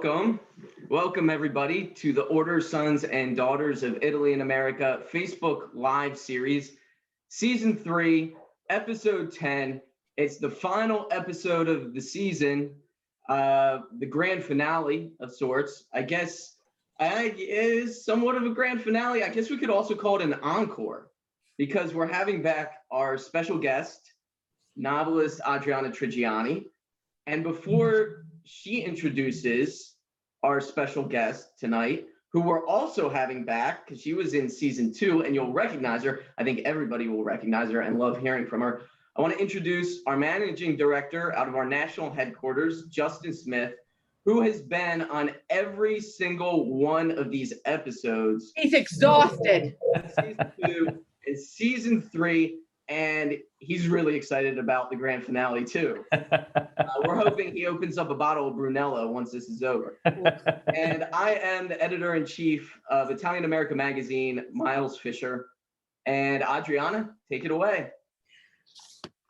Welcome everybody to the Order Sons and Daughters of Italy and America Facebook Live series, Season 3, Episode 10. It's the final episode of the season, the grand finale of sorts. I guess it is somewhat of a grand finale. I guess we could also call it an encore because we're having back our special guest, novelist Adriana Trigiani. And before she introduces our special guest tonight, who we're also having back because she was in season 2 and you'll recognize her. I think everybody will recognize her and love hearing from her. I want to introduce our managing director out of our national headquarters, Justin Smith, who has been on every single one of these episodes. He's exhausted. Season 2 and season 3. And he's really excited about the grand finale too. We're hoping he opens up a bottle of Brunello once this is over. And I am the editor-in-chief of Italian America magazine, Miles Fisher. And Adriana, take it away.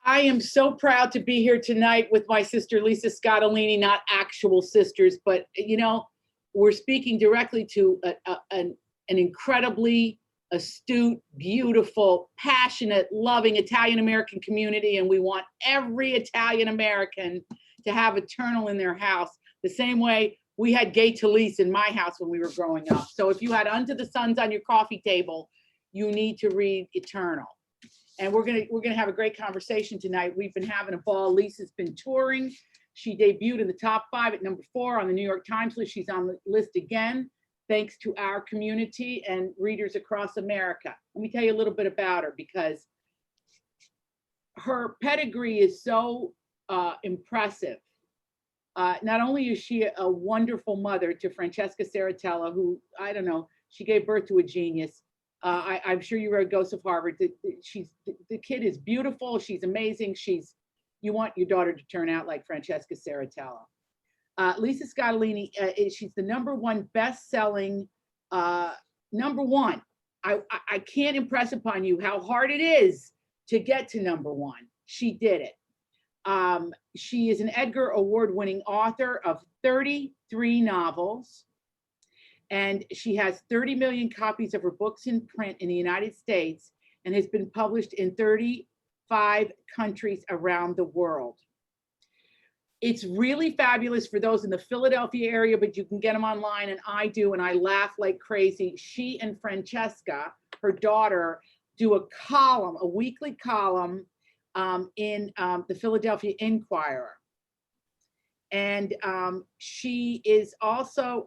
I am so proud to be here tonight with my sister, Lisa Scottoline, not actual sisters, but you know, we're speaking directly to an incredibly astute, beautiful, passionate, loving Italian-American community. And we want every Italian-American to have Eternal in their house, the same way we had Gay Talese in my house when we were growing up. So if you had Unto the Suns on your coffee table, you need to read Eternal. And we're gonna have a great conversation tonight. We've been having a ball. Lisa's been touring. She debuted in the top 5 at number 4 on the New York Times list. She's on the list again, thanks to our community and readers across America. Let me tell you a little bit about her because her pedigree is so impressive. Not only is she a wonderful mother to Francesca Saratella, who, I don't know, she gave birth to a genius. I'm sure you read Ghosts of Harvard. The kid is beautiful. She's amazing. You want your daughter to turn out like Francesca Saratella. Lisa Scottoline, she's the #1 best-selling, #1. I can't impress upon you how hard it is to get to #1. She did it. She is an Edgar Award-winning author of 33 novels, and she has 30 million copies of her books in print in the United States and has been published in 35 countries around the world. It's really fabulous for those in the Philadelphia area, but you can get them online, and I do, and I laugh like crazy. She and Francesca, her daughter, do a column, a weekly column in the Philadelphia Inquirer. And she is also,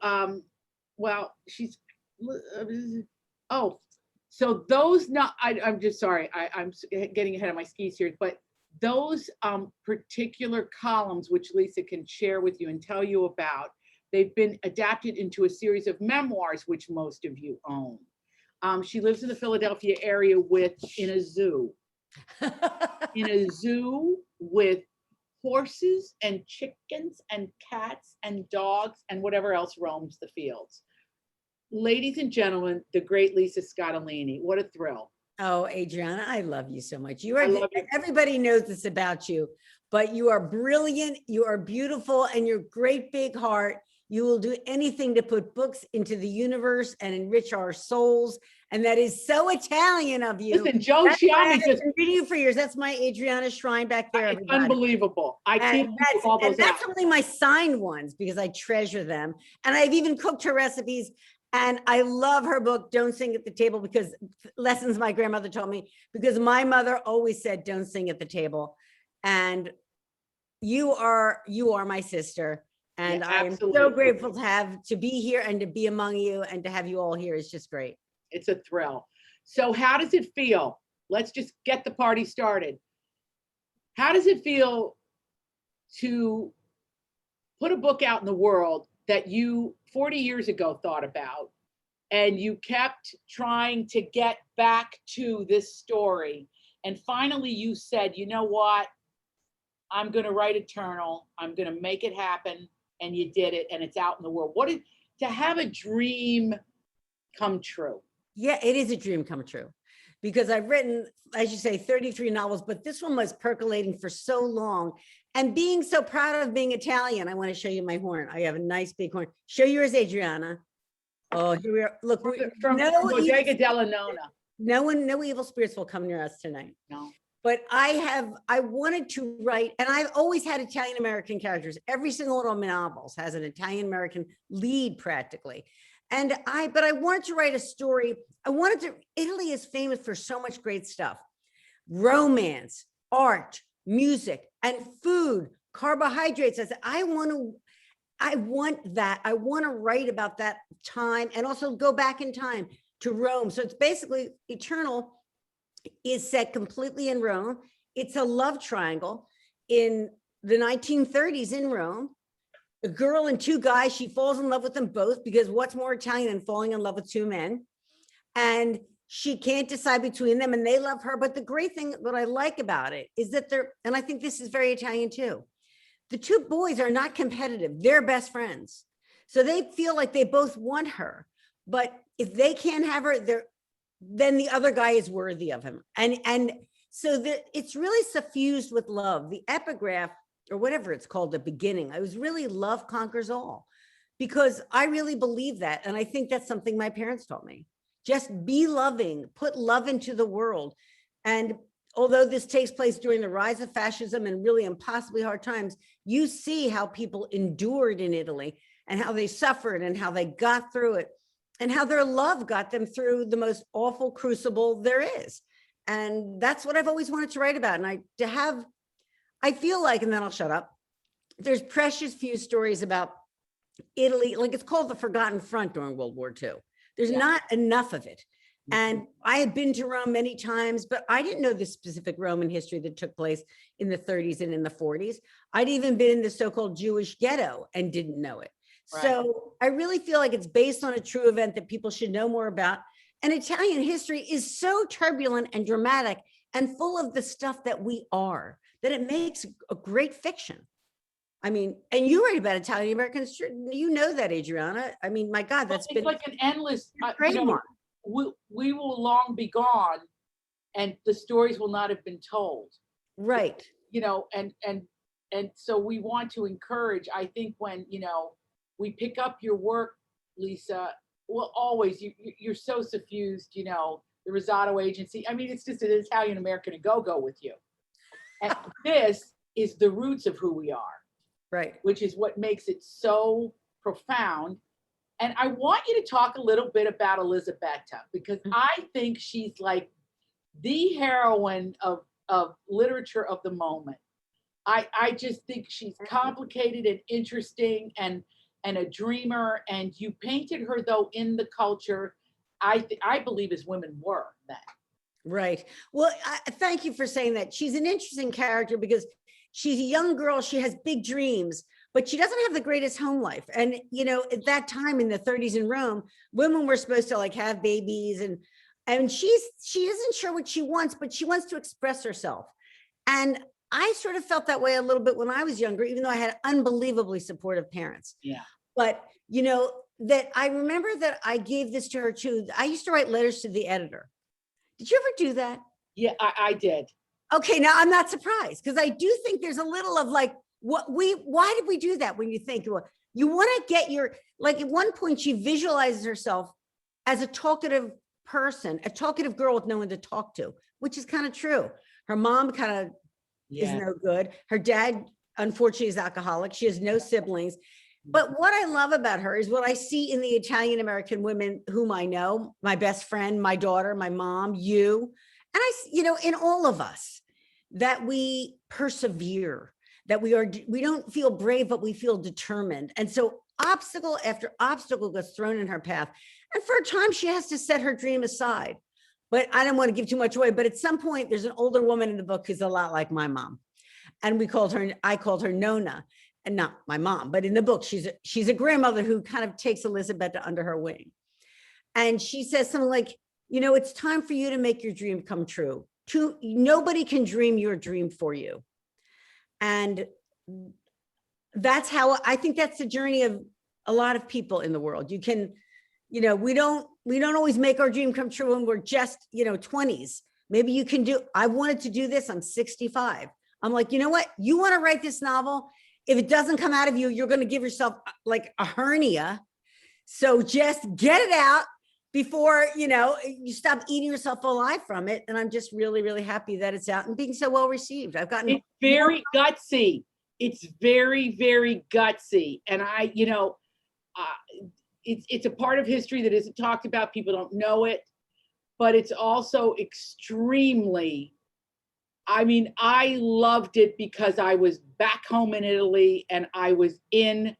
so those, I'm just sorry, I'm getting ahead of my skis here, but those particular columns, which Lisa can share with you and tell you about, they've been adapted into a series of memoirs, which most of you own. She lives in the Philadelphia area in a zoo with horses and chickens and cats and dogs and whatever else roams the fields. Ladies and gentlemen, the great Lisa Scottoline. What a thrill. Oh, Adriana, I love you so much. Everybody knows this about you, but you are brilliant, you are beautiful, and your great big heart. You will do anything to put books into the universe and enrich our souls. And that is so Italian of you. Listen, Joe Chiami just reading you for years. That's my Adriana shrine back there. It's unbelievable. That's only my signed ones because I treasure them. And I've even cooked her recipes. And I love her book, Don't Sing at the Table, because lessons my grandmother taught me, because my mother always said, don't sing at the table. And you are my sister. And yeah, I am so grateful to be here and to be among you and to have you all here. It's just great. It's a thrill. So how does it feel? Let's just get the party started. How does it feel to put a book out in the world that you 40 years ago thought about, and you kept trying to get back to this story, and finally you said, you know what, I'm going to write Eternal, I'm going to make it happen, and you did it, and it's out in the world. To have a dream come true? Yeah, it is a dream come true, because I've written, as you say, 33 novels, but this one was percolating for so long. And being so proud of being Italian, I want to show you my horn. I have a nice big horn. Show yours, Adriana. Oh, here we are. Look, from Bodega della Nonna. No evil spirits will come near us tonight. No. But I wanted to write, and I've always had Italian-American characters. Every single one of my novels has an Italian-American lead practically. But I wanted to write a story. Italy is famous for so much great stuff. Romance, art, music, and food, carbohydrates. I said, I want that. I want to write about that time and also go back in time to Rome. So it's basically Eternal is set completely in Rome. It's a love triangle in the 1930s in Rome. A girl and two guys, she falls in love with them both because what's more Italian than falling in love with two men? And she can't decide between them and they love her. But the great thing, what I like about it is that and I think this is very Italian too. The two boys are not competitive. They're best friends. So they feel like they both want her. But if they can't have her, then the other guy is worthy of him. And so it's really suffused with love. The epigraph, or whatever it's called, the beginning, I was really love conquers all, because I really believe that. And I think that's something my parents taught me. Just be loving, put love into the world. And although this takes place during the rise of fascism and really impossibly hard times, you see how people endured in Italy and how they suffered and how they got through it and how their love got them through the most awful crucible there is. And that's what I've always wanted to write about. And I feel like, and then I'll shut up, there's precious few stories about Italy, like it's called the Forgotten Front during World War II. There's not enough of it. And I had been to Rome many times, but I didn't know the specific Roman history that took place in the 30s and in the 40s. I'd even been in the so-called Jewish ghetto and didn't know it. Right. So I really feel like it's based on a true event that people should know more about. And Italian history is so turbulent and dramatic and full of the stuff that we are, that it makes a great fiction. I mean, and you write about Italian Americans, you know that, Adriana. I mean, my God, that's been like an endless, great one. We will long be gone and the stories will not have been told. Right. And so we want to encourage, I think when, we pick up your work, Lisa, well, always, you're so suffused, the Rosato Agency. I mean, it's just an Italian American to go with you. And this is the roots of who we are. Right. Which is what makes it so profound. And I want you to talk a little bit about Elisabetta, because I think she's like the heroine of literature of the moment. I just think she's complicated and interesting and a dreamer. And you painted her, though, in the culture, I believe, as women were then. Right. Well, thank you for saying that. She's an interesting character because she's a young girl. She has big dreams, but she doesn't have the greatest home life. And, at that time in the 30s in Rome, women were supposed to like have babies and she isn't sure what she wants, but she wants to express herself. And I sort of felt that way a little bit when I was younger, even though I had unbelievably supportive parents. Yeah. But, that I remember that I gave this to her too. I used to write letters to the editor. Did you ever do that? Yeah, I did. Okay, now I'm not surprised because I do think there's a little of like, why did we do that? When you think, well, you want to get like at one point she visualizes herself as a talkative person, a talkative girl with no one to talk to, which is kind of true. Her mom kind of is no good. Her dad, unfortunately, is alcoholic. She has no siblings. But what I love about her is what I see in the Italian American women whom I know, my best friend, my daughter, my mom, you, and in all of us, that we persevere, that we don't feel brave, but we feel determined. And so obstacle after obstacle gets thrown in her path. And for a time, she has to set her dream aside. But I don't want to give too much away, but at some point, there's an older woman in the book who's a lot like my mom. And I called her Nona. And not my mom, but in the book, she's a grandmother who kind of takes Elisabetta under her wing. And she says something like, it's time for you to make your dream come true. Nobody can dream your dream for you. And that's how I think that's the journey of a lot of people in the world. You can, we don't always make our dream come true when we're just, 20s. Maybe you can I wanted to do this. I'm 65. I'm like, you know what? You want to write this novel? If it doesn't come out of you, you're going to give yourself like a hernia. So just get it out before, you stop eating yourself alive from it. And I'm just really, really happy that it's out and being so well received. I've gotten It's very gutsy. It's very, very gutsy. And it's a part of history that isn't talked about. People don't know it, but it's also extremely, I loved it because I was back home in Italy and I was in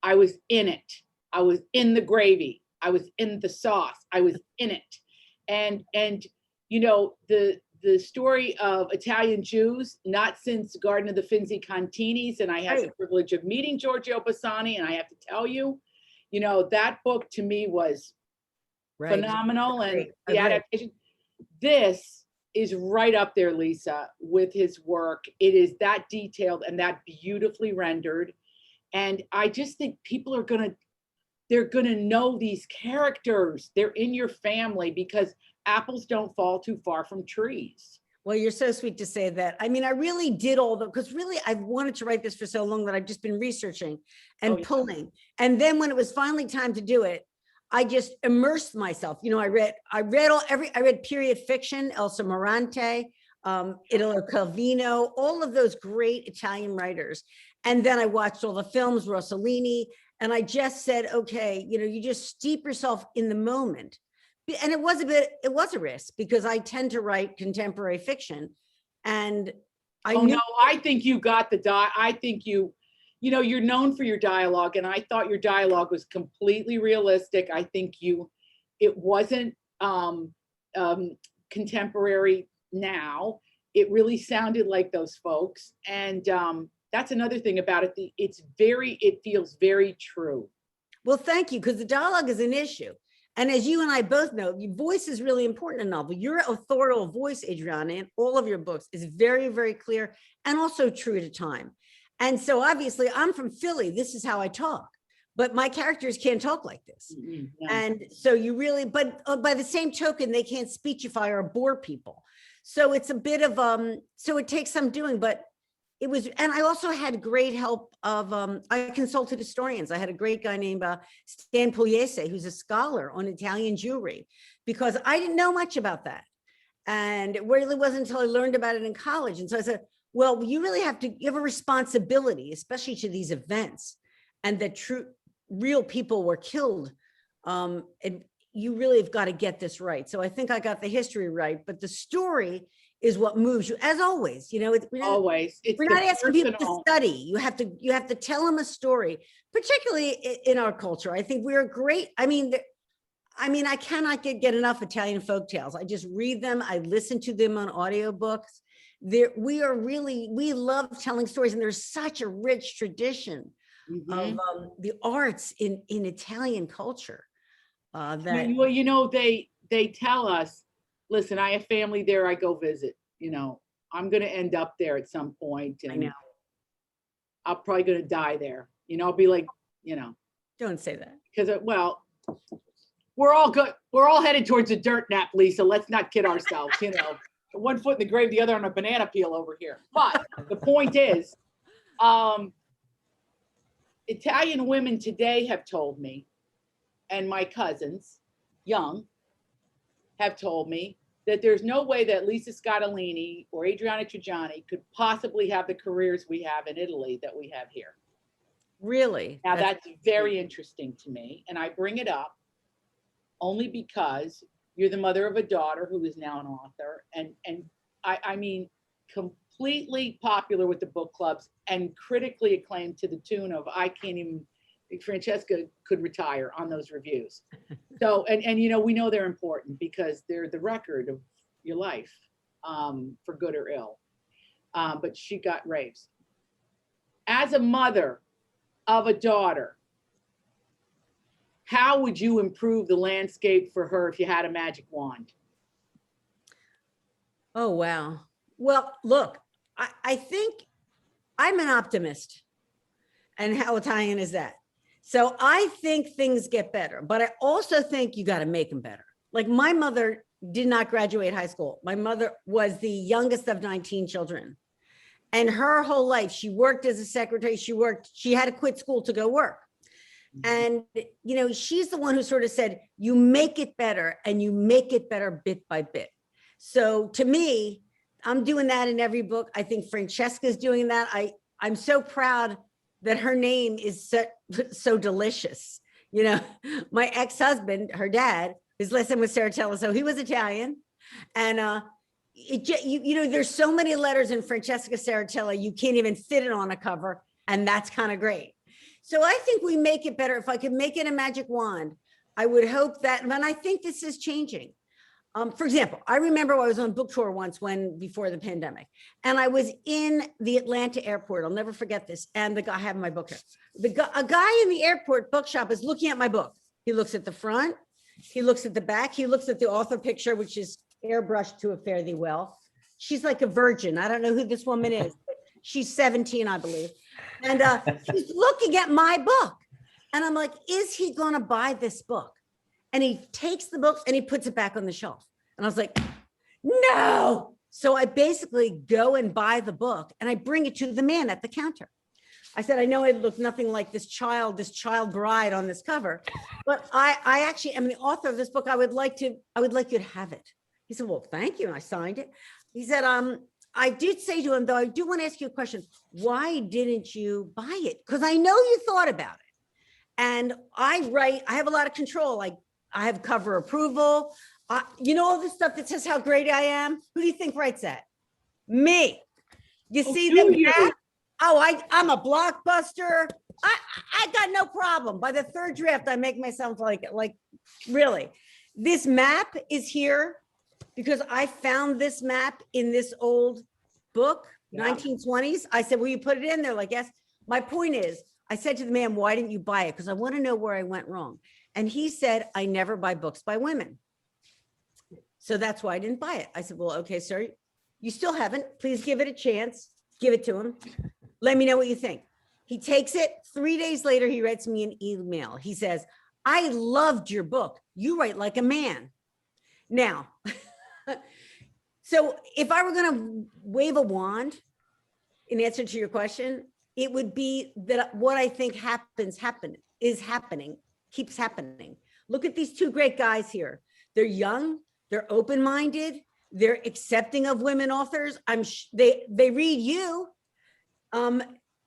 it. I was in the gravy. I was in the sauce. I was in it. And the story of Italian Jews, not since Garden of the Finzi Cantinis, and I had the privilege of meeting Giorgio Bassani, and I have to tell you, that book to me was phenomenal. And the adaptation, this is right up there, Lisa, with his work. It is that detailed and that beautifully rendered. And I just think people are they're gonna know these characters. They're in your family because apples don't fall too far from trees. Well, you're so sweet to say that. I really did because really I've wanted to write this for so long that I've just been researching and pulling. And then when it was finally time to do it, I just immersed myself. I read period fiction, Elsa Morante, Italo Calvino, all of those great Italian writers. And then I watched all the films, Rossellini, and I just said, okay, you just steep yourself in the moment. And it was a risk because I tend to write contemporary fiction. And I think you got I think you're known for your dialogue, and I thought your dialogue was completely realistic. I think it wasn't contemporary now. It really sounded like those folks. And that's another thing about it. It feels very true. Well, thank you, because the dialogue is an issue. And as you and I both know, your voice is really important in a novel. Your authorial voice, Adriana, in all of your books is very, very clear and also true to time. And so obviously I'm from Philly. This is how I talk, but my characters can't talk like this. Mm-hmm. Yeah. And so but by the same token, they can't speechify or bore people. So it's a bit of, so it takes some doing, but it was, and I also had great help of, I consulted historians. I had a great guy named Stan Pugliese, who's a scholar on Italian Jewry, because I didn't know much about that. And it really wasn't until I learned about it in college. And so I said, well, you have a responsibility, especially to these events, and that real people were killed. And you really have got to get this right. So I think I got the history right, but the story is what moves you, as always. We're not asking people to study. You have to tell them a story, particularly in our culture. I think we're great. I cannot get enough Italian folktales. I just read them. I listen to them on audiobooks. We love telling stories, and there's such a rich tradition of the arts in Italian culture. They tell us, listen, I have family there. I go visit. I'm going to end up there at some point, and I know I'm probably going to die there. I'll be like, Don't say that, because we're all good. We're all headed towards a dirt nap, Lisa. Let's not kid ourselves. One foot in the grave, the other on a banana peel over here. But the point is, Italian women today have told me, and my cousins, young, have told me that there's no way that Lisa Scottoline or Adriana Trigiani could possibly have the careers we have in Italy that we have here. Really? Now that's very interesting to me. And I bring it up only because you're the mother of a daughter who is now an author, and completely popular with the book clubs and critically acclaimed to the tune of Francesca could retire on those reviews. So, and we know they're important because they're the record of your life, for good or ill. But she got raves. As a mother of a daughter, how would you improve the landscape for her if you had a magic wand? Oh, wow. Well, look, I think I'm an optimist. And how Italian is that? So I think things get better, but I also think you got to make them better. Like, my mother did not graduate high school. My mother was the youngest of 19 children. And her whole life, she worked as a secretary. She had to quit school to go work. And, you know, she's the one who sort of said, you make it better and you make it better bit by bit. So to me, I'm doing that in every book. I think Francesca's doing that. I'm so proud that her name is so delicious. You know, my ex-husband, her dad, his last name was Saratella, so he was Italian. And you know, there's so many letters in Francesca Saratella, you can't even fit it on a cover, and that's kind of great. So I think we make it better. If I could make it a magic wand, I would hope that, and I think this is changing. For example, I remember I was on book tour once before the pandemic, and I was in the Atlanta airport. I'll never forget this. And I have my book here. A guy in the airport bookshop is looking at my book. He looks at the front, he looks at the back, he looks at the author picture, which is airbrushed to a fare thee well. She's like a virgin. I don't know who this woman is, but she's 17, I believe. And he's looking at my book. And I'm like, is he gonna buy this book? And he takes the book and he puts it back on the shelf. And I was like, no. So I basically go and buy the book and I bring it to the man at the counter. I said, I know it looked nothing like this child bride on this cover, but I actually am the author of this book. I would like you to have it. He said, well, thank you. And I signed it. He said, I did say to him, though, I do want to ask you a question. Why didn't you buy it? Because I know you thought about it. And I have a lot of control. I have cover approval. You know, all this stuff that says how great I am. Who do you think writes that? Me. You see that? I'm a blockbuster. I got no problem. By the third draft, I make myself like really. This map is here because I found this map in this old book, 1920s. I said, will you put it in? They're like, yes. My point is, I said to the man, why didn't you buy it? Because I want to know where I went wrong. And he said, I never buy books by women. So that's why I didn't buy it. I said, well, okay, sir, you still haven't. Please give it a chance. Give it to him. Let me know what you think. He takes it. 3 days later, he writes me an email. He says, I loved your book. You write like a man. Now, so if I were going to wave a wand in answer to your question, it would be that what I think keeps happening. Look at these two great guys here. They're young, they're open-minded, they're accepting of women authors. They read you.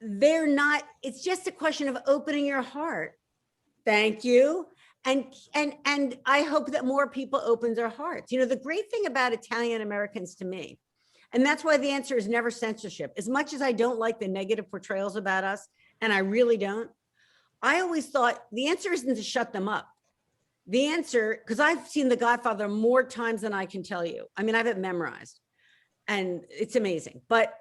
They're not, it's just a question of opening your heart. Thank you. And I hope that more people open their hearts. You know, the great thing about Italian Americans to me, and that's why the answer is never censorship. As much as I don't like the negative portrayals about us, and I really don't, I always thought the answer isn't to shut them up. The answer, because I've seen The Godfather more times than I can tell you. I mean, I have it memorized and it's amazing. But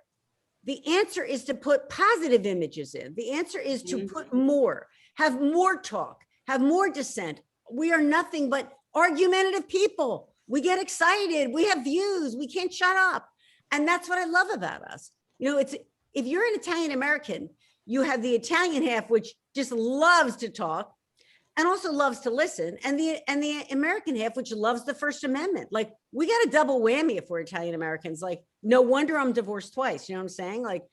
the answer is to put positive images in. The answer is to put more, have more talk, have more dissent. We are nothing but argumentative people. We get excited. We have views. We can't shut up. And that's what I love about us. You know, if you're an Italian American, you have the Italian half, which just loves to talk and also loves to listen. And the American half, which loves the First Amendment. Like, we got a double whammy if we're Italian Americans. Like, no wonder I'm divorced twice. You know what I'm saying? Like,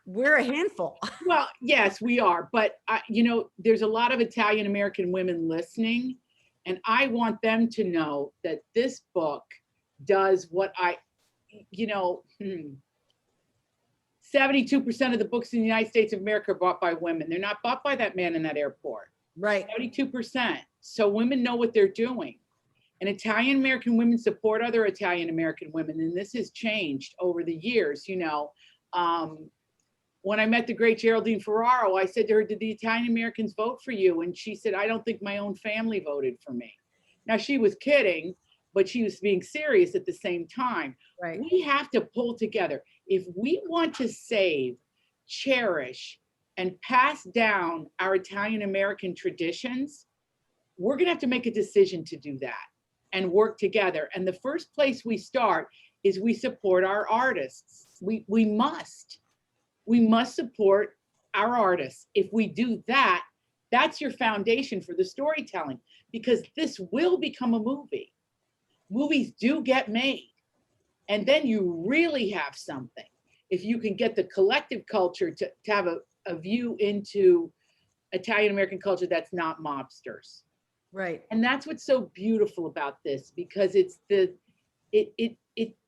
we're a handful. Well, yes, we are. But, you know, there's a lot of Italian American women listening. And I want them to know that this book does what 72% of the books in the United States of America are bought by women. They're not bought by that man in that airport. Right. 72%. So women know what they're doing. And Italian American women support other Italian American women. And this has changed over the years. You know, when I met the great Geraldine Ferraro, I said to her, did the Italian Americans vote for you? And she said, I don't think my own family voted for me. Now, she was kidding, but she was being serious at the same time. Right. We have to pull together. If we want to save, cherish, and pass down our Italian American traditions, we're going to have to make a decision to do that and work together. And the first place we start is we support our artists. We must support our artists. If we do that, that's your foundation for the storytelling, because this will become a movie. Movies do get made. And then you really have something. if you can get the collective culture to have a view into Italian American culture that's not mobsters. Right. And that's what's so beautiful about this, because it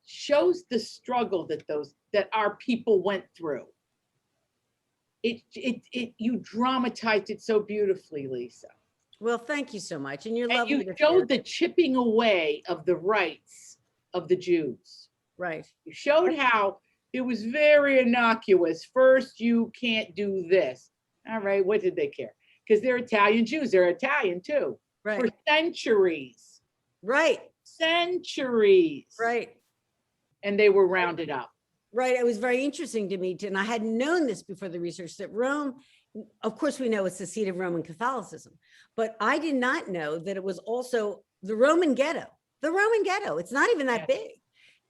shows the struggle that our people went through. You dramatized it so beautifully, Lisa. Well, thank you so much. And you're And lovely. you showed the chipping away of the rights of the Jews. Right. You showed how it was very innocuous. First, you can't do this. All right, what did they care? Because they're Italian Jews. They're Italian too. Right. For centuries. Right. Centuries. Right. And they were rounded up. Right. It was very interesting to me, and I hadn't known this before the research, that Rome, of course, we know it's the seat of Roman Catholicism, but I did not know that it was also the Roman ghetto. The Roman ghetto, it's not even that big,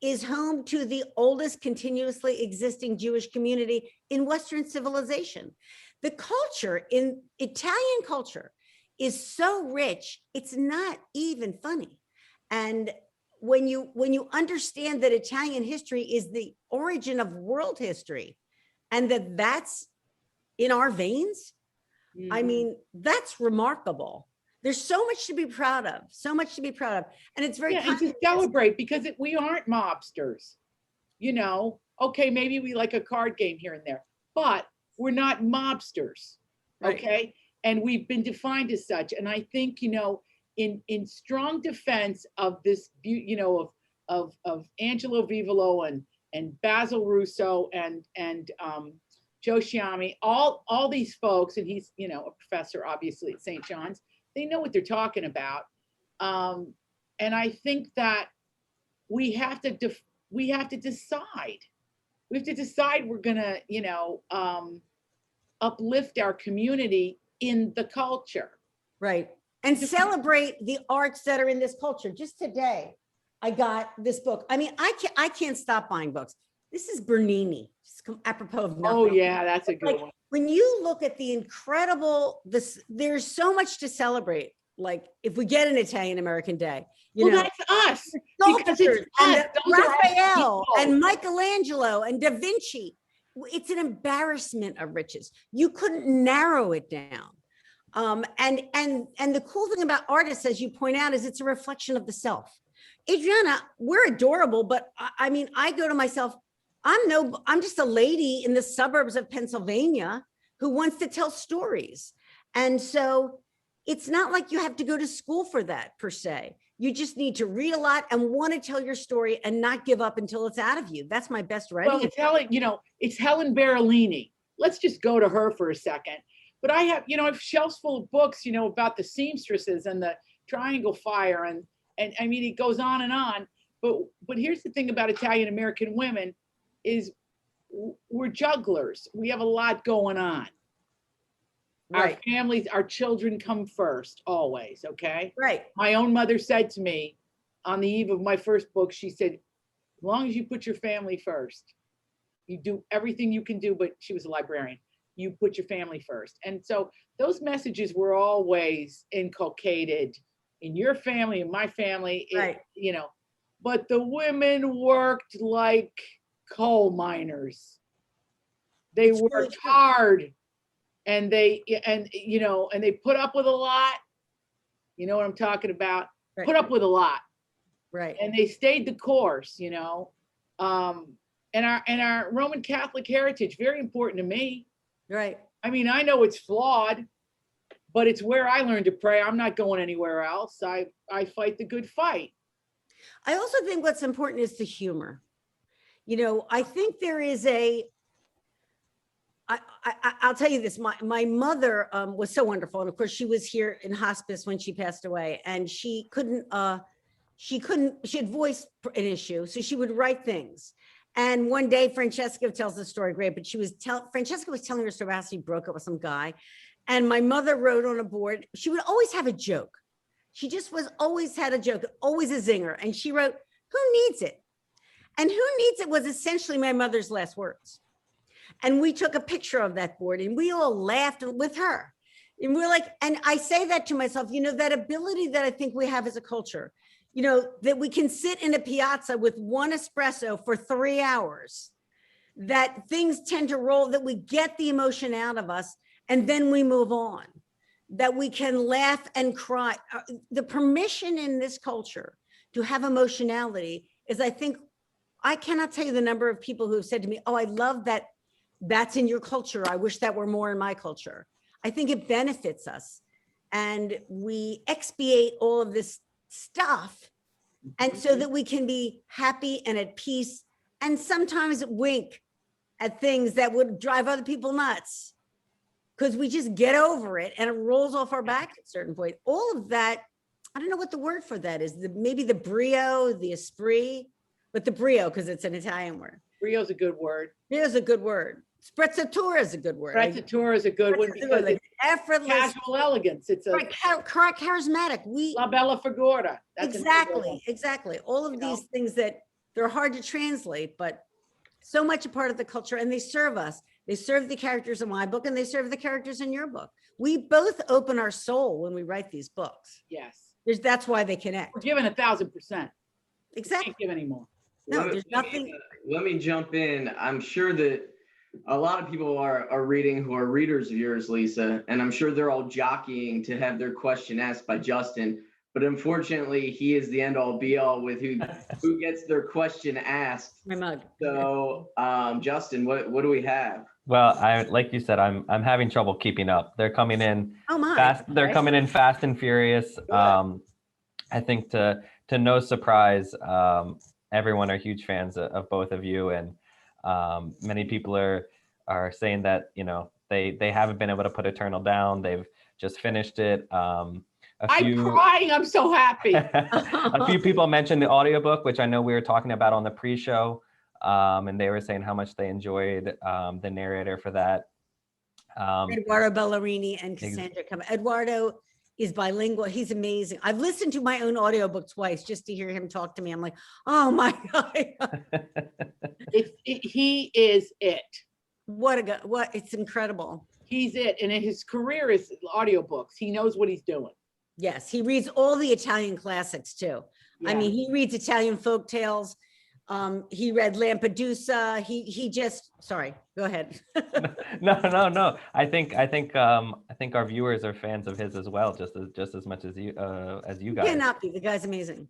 is home to the oldest continuously existing Jewish community in Western civilization. The culture in Italian culture is so rich, it's not even funny. And when you understand that Italian history is the origin of world history, and that's in our veins, I mean, that's remarkable. There's so much to be proud of, so much to be proud of. And it's very and to celebrate, because we aren't mobsters. You know, okay, maybe we like a card game here and there, but we're not mobsters. Okay. Right. And we've been defined as such. And I think, you know, in strong defense of this, you know, of Angelo Vivolo and Basil Russo and Joe Sciammi, all these folks, and he's, you know, a professor obviously at St. John's, they know what they're talking about. And I think that we have to decide. We have to decide we're gonna, you know, uplift our community in the culture. Right. And celebrate the arts that are in this culture. Just today, I got this book. I mean, I can't stop buying books. This is Bernini, apropos of nothing. Oh yeah, that's a good one. When you look at the incredible, there's so much to celebrate. Like if we get an Italian American Day, you know, that's us. Because it's us. Raphael and Michelangelo and Da Vinci. It's an embarrassment of riches. You couldn't narrow it down. And the cool thing about artists, as you point out, is it's a reflection of the self. Adriana, we're adorable, but I mean, I go to myself, I'm just a lady in the suburbs of Pennsylvania who wants to tell stories. And so it's not like you have to go to school for that per se. You just need to read a lot and want to tell your story and not give up until it's out of you. That's my best writing. Well, it's Helen Berolini. Let's just go to her for a second. But I have, you know, I have shelves full of books, you know, about the seamstresses and the triangle fire. And I mean, it goes on and on. But here's the thing about Italian American women is we're jugglers. We have a lot going on. Right. Our families, our children come first, always, okay? Right. My own mother said to me on the eve of my first book, she said, as long as you put your family first, you do everything you can do, but she was a librarian. You put your family first. And so those messages were always inculcated in your family and my family, right. You know, but the women worked like coal miners. They worked hard and they put up with a lot. You know what I'm talking about? Right. Put up with a lot. Right. And they stayed the course, you know. And our Roman Catholic heritage, very important to me. Right. I mean, I know it's flawed, but it's where I learned to pray. I'm not going anywhere else. I fight the good fight. I also think what's important is the humor. You know, I think there is I'll tell you this, my mother was so wonderful. And of course she was here in hospice when she passed away, and she had voiced an issue. So she would write things. And one day Francesca tells the story great, but Francesca was telling her story about how she broke up with some guy. And my mother wrote on a board, she would always have a joke. She just always had a joke, always a zinger. And she wrote, "Who needs it?" And "who needs it" was essentially my mother's last words. And we took a picture of that board and we all laughed with her. And we're like, and I say that to myself, you know, that ability that I think we have as a culture, you know, that we can sit in a piazza with one espresso for 3 hours that things tend to roll, that we get the emotion out of us and then we move on, that we can laugh and cry. The permission in this culture to have emotionality is, I think, I cannot tell you the number of people who have said to me, oh, I love that that's in your culture. I wish that were more in my culture. I think it benefits us. And we expiate all of this stuff. And so that we can be happy and at peace, and sometimes wink at things that would drive other people nuts, because we just get over it and it rolls off our back at a certain point. All of that, I don't know what the word for that is. Maybe the brio, the esprit, but the brio, because it's an Italian word. Brio's a good word. Brio's a good word. Sprezzatura is a good word. Sprezzatura is a good one because like it's effortless, casual elegance. It's a right, charismatic. La Bella Figura. That's exactly. All of these things that they're hard to translate, but so much a part of the culture, and they serve us. They serve the characters in my book, and they serve the characters in your book. We both open our soul when we write these books. Yes. That's why they connect. We're giving 1,000%. Exactly. Can't give anymore. No, there's nothing. Let me jump in. I'm sure that a lot of people are reading who are readers of yours, Lisa, and I'm sure they're all jockeying to have their question asked by Justin. But unfortunately, he is the end all be all with who gets their question asked. My mug. So, Justin, what do we have? Well, like you said, I'm having trouble keeping up. They're coming in fast. They're coming in fast and furious. I think to no surprise, everyone are huge fans of both of you, and many people are saying that, you know, they haven't been able to put Eternal down. They've just finished it. I'm crying. I'm so happy. A few people mentioned the audiobook, which I know we were talking about on the pre-show, and they were saying how much they enjoyed the narrator for that. Eduardo Bellerini and Cassandra come. Eduardo is bilingual. He's amazing. I've listened to my own audiobook twice just to hear him talk to me. I'm like, oh my God. He is it. What it's incredible. He's it. And his career is audiobooks. He knows what he's doing. Yes, he reads all the Italian classics too. Yeah. I mean, he reads Italian folk tales. He read Lampedusa. He just, sorry, go ahead. No. I think our viewers are fans of his as well, just as much as you guys. Cannot be. The guy's amazing.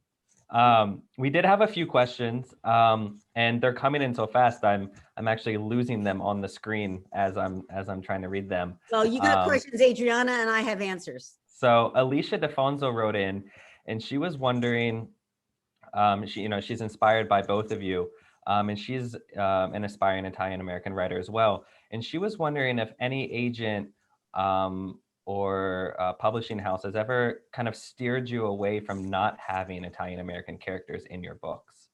We did have a few questions, and they're coming in so fast. I'm actually losing them on the screen as I'm trying to read them. Well, you got questions, Adriana, and I have answers. So Alicia DeFonso wrote in, and she was wondering, she's inspired by both of you, and she's an aspiring Italian American writer as well. And she was wondering if any agent or publishing house has ever kind of steered you away from not having Italian American characters in your books.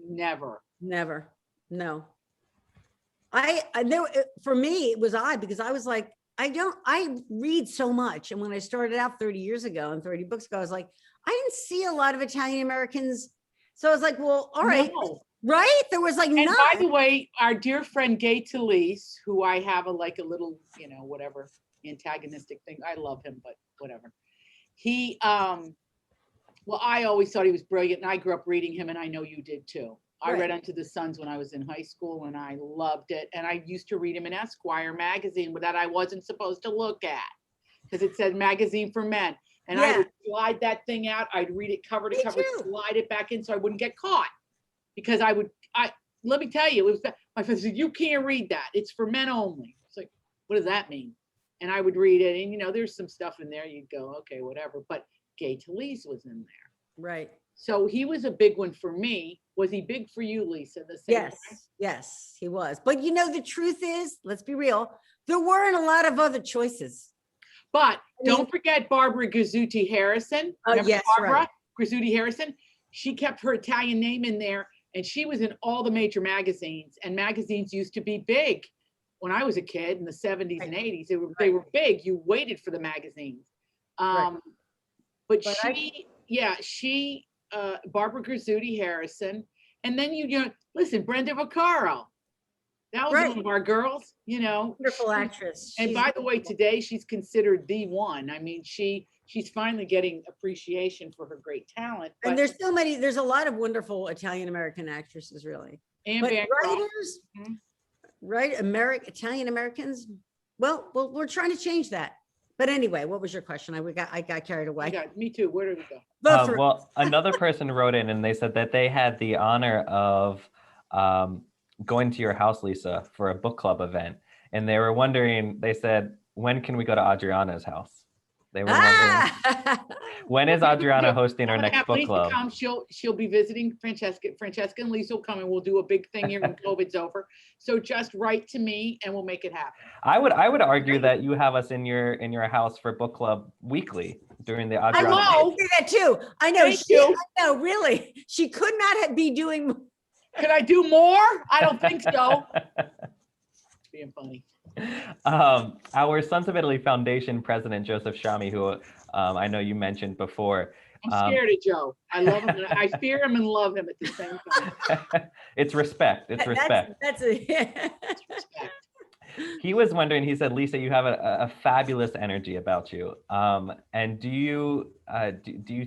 Never. No. For me, it was odd because I was like, I read so much. And when I started out 30 years ago and 30 books ago, I was like, I didn't see a lot of Italian Americans. So I was like, well, all right. No. Right? There was like, and none. By the way, our dear friend Gay Talese, who I have a little, whatever antagonistic thing. I love him, but whatever. He, I always thought he was brilliant, and I grew up reading him, and I know you did too. I read Unto the Suns when I was in high school, and I loved it. And I used to read him in Esquire magazine that I wasn't supposed to look at because it said magazine for men. And I would slide that thing out. I'd read it cover to cover, slide it back in so I wouldn't get caught. Because let me tell you, my friend said, you can't read that. It's for men only. It's like, what does that mean? And I would read it, and there's some stuff in there. You'd go, okay, whatever. But Gay Talese was in there. Right. So he was a big one for me. Was he big for you, Lisa? The same way? Yes, he was. But the truth is, let's be real, there weren't a lot of other choices. But don't forget Barbara Gazzuti Harrison. Yes, Barbara Gazzuti Harrison. She kept her Italian name in there, and she was in all the major magazines. And magazines used to be big when I was a kid in the 70s and 80s. They were big. You waited for the magazines. But she Barbara Gazzuti Harrison, and then listen, Brenda Vaccaro. That was one of our girls, Wonderful actress. And by the way, today she's considered the one. I mean, she's finally getting appreciation for her great talent. And there's a lot of wonderful Italian American actresses, really. And But Bancroft. writers, right? Italian Americans. Well, we're trying to change that. But anyway, what was your question? I got carried away. Me too. Where did we go? Well, another person wrote in and they said that they had the honor of going to your house, Lisa, for a book club event. And they were wondering, they said, when can we go to Adriana's house? They were wondering, when is Adriana hosting her next book club? Come. She'll be visiting Francesca. Francesca and Lisa will come and we'll do a big thing here when COVID's over. So just write to me and we'll make it happen. I would argue that you have us in your house for book club weekly during the Adriana. I know that too. I know. I know, really. She could not be doing. Could I do more? I don't think so. Being funny. Our Sons of Italy Foundation president, Joseph Shami, who I know you mentioned before. I'm scared of Joe. I love him. I fear him and love him at the same time. It's respect. It's respect. That's respect. He was wondering, he said, Lisa, you have a fabulous energy about you. And do you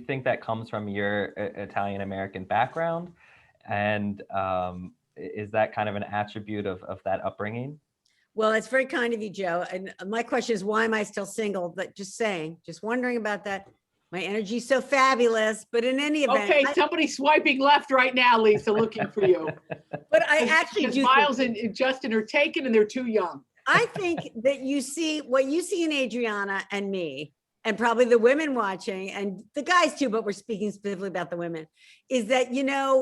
think that comes from your Italian-American background? And is that kind of an attribute of that upbringing? Well, it's very kind of you, Joe. And my question is, why am I still single? But just wondering about that. My energy's so fabulous, but in any event. Okay, somebody's swiping left right now, Lisa, looking for you. But I actually do. Miles and Justin are taken and they're too young. I think that what you see in Adriana and me, and probably the women watching and the guys too, but we're speaking specifically about the women, is that,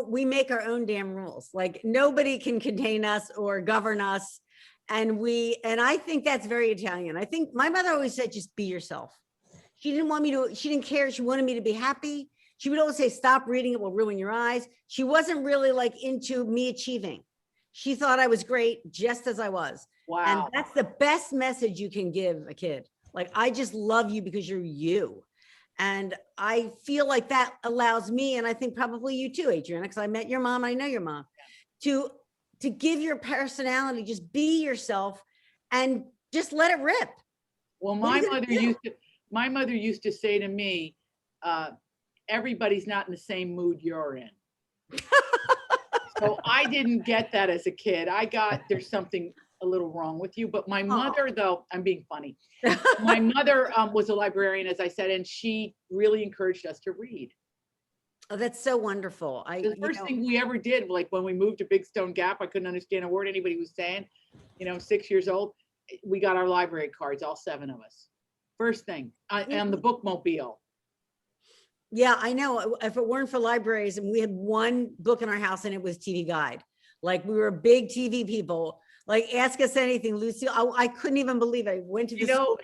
we make our own damn rules. Like nobody can contain us or govern us. And I think that's very Italian. I think my mother always said, just be yourself. She didn't care. She wanted me to be happy. She would always say, stop reading, it will ruin your eyes. She wasn't really like into me achieving. She thought I was great just as I was. Wow. And that's the best message you can give a kid. Like, I just love you because you're you. And I feel like that allows me, and I think probably you too, Adriana, because I met your mom, I know your mom, to give your personality, just be yourself and just let it rip. Well, my mother used to say to me, everybody's not in the same mood you're in. So I didn't get that as a kid. I got, there's something a little wrong with you. But my mother, though, I'm being funny. My mother was a librarian, as I said, and she really encouraged us to read. Oh, that's so wonderful. The first thing we ever did, like when we moved to Big Stone Gap, I couldn't understand a word anybody was saying, 6 years old, we got our library cards, all 7 of us. First thing, and the bookmobile. Yeah, I know. If it weren't for libraries, and we had one book in our house and it was TV Guide. Like we were big TV people. Like ask us anything, Lucy. I couldn't even believe it. I went to the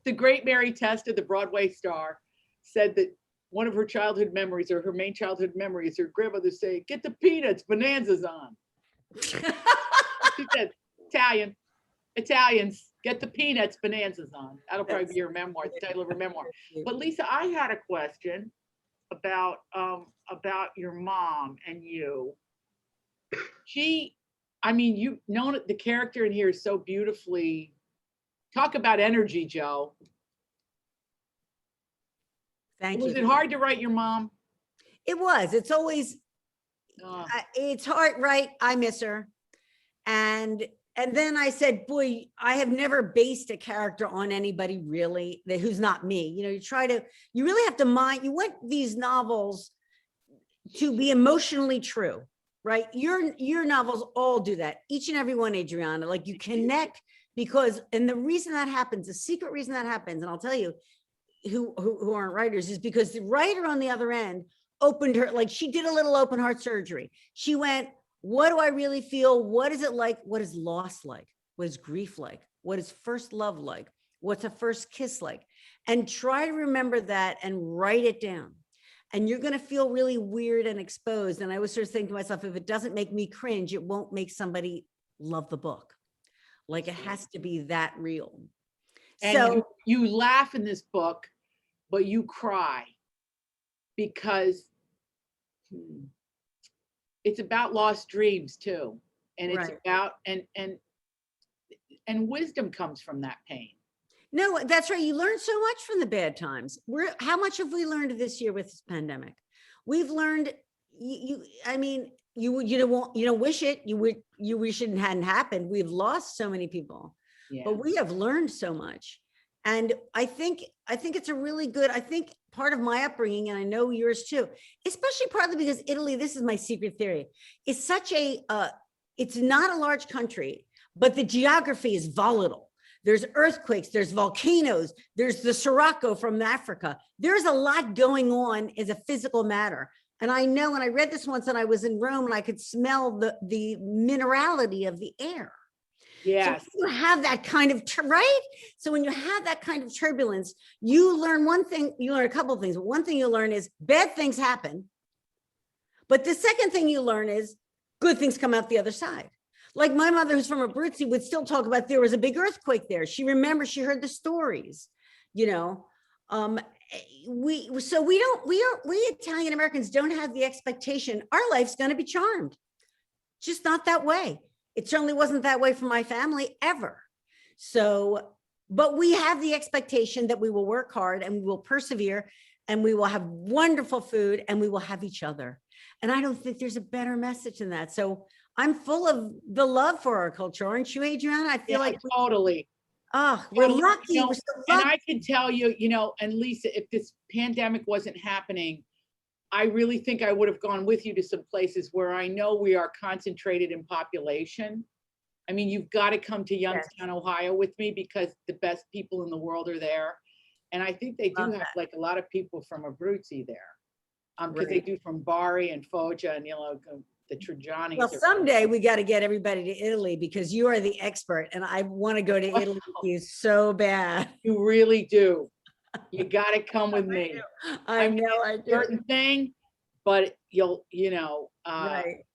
the great Mary Testa, the Broadway star, said that one of her childhood memories, or her main childhood memory, is her grandmother saying, "Get the peanuts, Bonanza's on." She said, Italians, get the peanuts, Bonanza's on. That'll probably be your memoir, the title of her memoir. But Lisa, I had a question about your mom and you. You know, the character in here is so beautifully, talk about energy, Joe. Thank you. Was it hard to write your mom? It was. It's always, it's hard, right? I miss her. And then I said, boy, I have never based a character on anybody really who's not me. You really have to you want these novels to be emotionally true, right? Your novels all do that. Each and every one, Adriana, like you connect and the reason that happens, the secret reason that happens, and I'll tell you who aren't writers, is because the writer on the other end opened her, like she did a little open heart surgery. She went, what do I really feel? What is it like? What is loss like? What is grief like? What is first love like? What's a first kiss like? And try to remember that and write it down. And you're going to feel really weird and exposed. And I was sort of thinking to myself, if it doesn't make me cringe, it won't make somebody love the book. Like it has to be that real. And so you laugh in this book, but you cry because it's about lost dreams too. And it's about, and wisdom comes from that pain. No, that's right. You learn so much from the bad times. How much have we learned this year with this pandemic? We've learned, you don't wish it. You wish it hadn't happened. We've lost so many people, but we have learned so much. And I think it's a really good, I think part of my upbringing, and I know yours too, especially partly because Italy, this is my secret theory, is such it's not a large country, but the geography is volatile. There's earthquakes, there's volcanoes, there's the Sirocco from Africa. There's a lot going on as a physical matter. And I know, and I read this once and I was in Rome and I could smell the minerality of the air. Yes. So you have that kind of, right? So when you have that kind of turbulence, you learn one thing, you learn a couple of things. One thing you learn is bad things happen. But the second thing you learn is good things come out the other side. Like my mother, who's from Abruzzi, would still talk about there was a big earthquake there. She remembers, she heard the stories, you know. We Italian Americans don't have the expectation our life's going to be charmed. Just not that way. It certainly wasn't that way for my family ever. So, but we have the expectation that we will work hard and we will persevere and we will have wonderful food and we will have each other. And I don't think there's a better message than that. So I'm full of the love for our culture, aren't you, Adriana? I feel like totally. Oh, we're lucky. We're so lucky. And I can tell you, and Lisa, if this pandemic wasn't happening, I really think I would have gone with you to some places where I know we are concentrated in population. I mean, you've got to come to Youngstown, Ohio with me because the best people in the world are there. And I think they do have like a lot of people from Abruzzi there. Because they do from Bari and Foggia and, the Trigiani. Well, someday we got to get everybody to Italy because you are the expert and I want to go to Italy with you so bad. You really do. You got to come with me. I know I do. Certain thing, but you'll, right.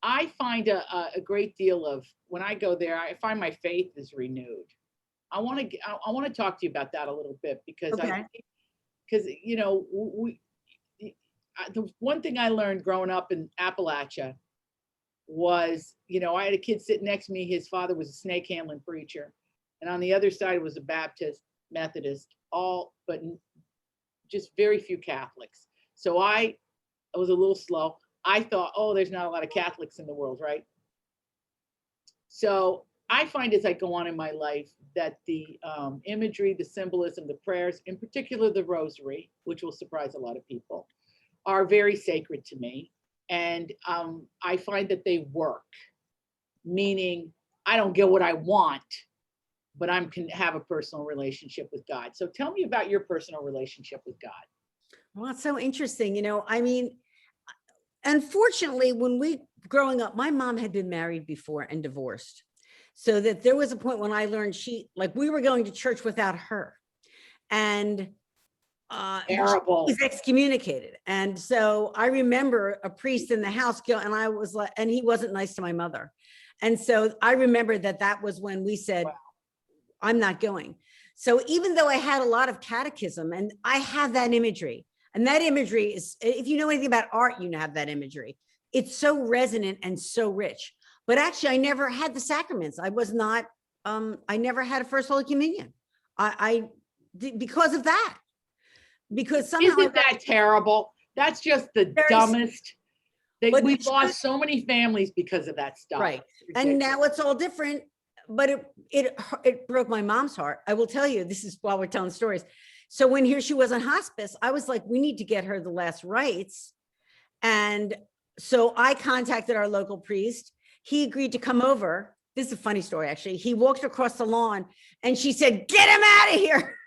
I find a great deal of, when I go there, I find my faith is renewed. I want to talk to you about that a little bit because the one thing I learned growing up in Appalachia was, I had a kid sitting next to me. His father was a snake handling preacher. And on the other side was a Baptist, Methodist, but just very few Catholics. So I was a little slow. I thought, there's not a lot of Catholics in the world, right? So I find as I go on in my life that the imagery, the symbolism, the prayers, in particular the rosary, which will surprise a lot of people, are very sacred to me. And I find that they work, meaning I don't get what I want, but I can have a personal relationship with God. So tell me about your personal relationship with God. Well, it's so interesting. I mean, unfortunately, growing up, my mom had been married before and divorced. So that there was a point when I learned we were going to church without her. And terrible. He was excommunicated. And so I remember a priest in the house and he wasn't nice to my mother. And so I remember that was when we said, wow, I'm not going. So even though I had a lot of catechism and I have that imagery, and that imagery is, if you know anything about art, you have that imagery. It's so resonant and so rich. But actually, I never had the sacraments. I was not, I never had a First Holy Communion. Because of that. Because somehow— Isn't that terrible? That's just the dumbest. We've lost so many families because of that stuff. Right. And now it's all different. But it broke my mom's heart. I will tell you, this is while we're telling stories. So when she was on hospice, I was like, we need to get her the last rites. And so I contacted our local priest. He agreed to come over. This is a funny story, actually. He walked across the lawn and she said, get him out of here.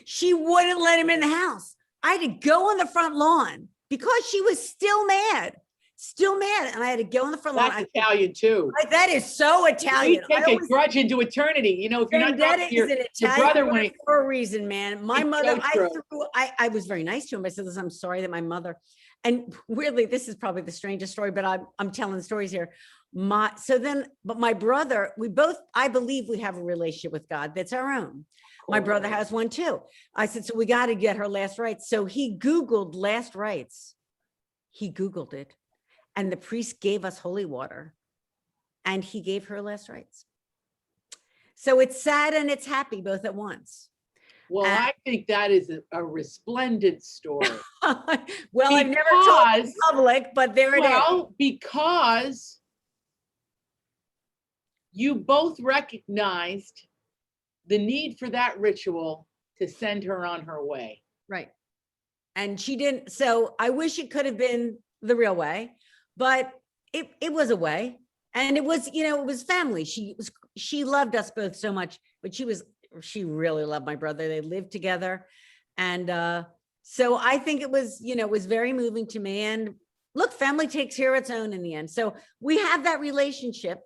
She wouldn't let him in the house. I had to go on the front lawn because she was still mad. And I had to go on the front lawn. That's Italian too. That is so Italian. We take a grudge into eternity. If you're not talking to your brother for a reason, man. My mother, I was very nice to him. I said, listen, I'm sorry that my mother, and weirdly, this is probably the strangest story, but I'm telling stories here. But my brother, I believe we have a relationship with God that's our own. My brother has one too. I said, so we got to get her last rites. So he Googled last rites. He Googled it. And the priest gave us holy water and he gave her last rites. So it's sad and it's happy both at once. Well, I think that is a resplendent story. Well, I've never told the public, but there it is. Well, because you both recognized the need for that ritual to send her on her way. Right. And she didn't. So I wish it could have been the real way, but it was a way. And it was, it was family. She loved us both so much, but she really loved my brother. They lived together. And so I think it was, it was very moving to me. And look, family takes care of its own in the end. So we have that relationship.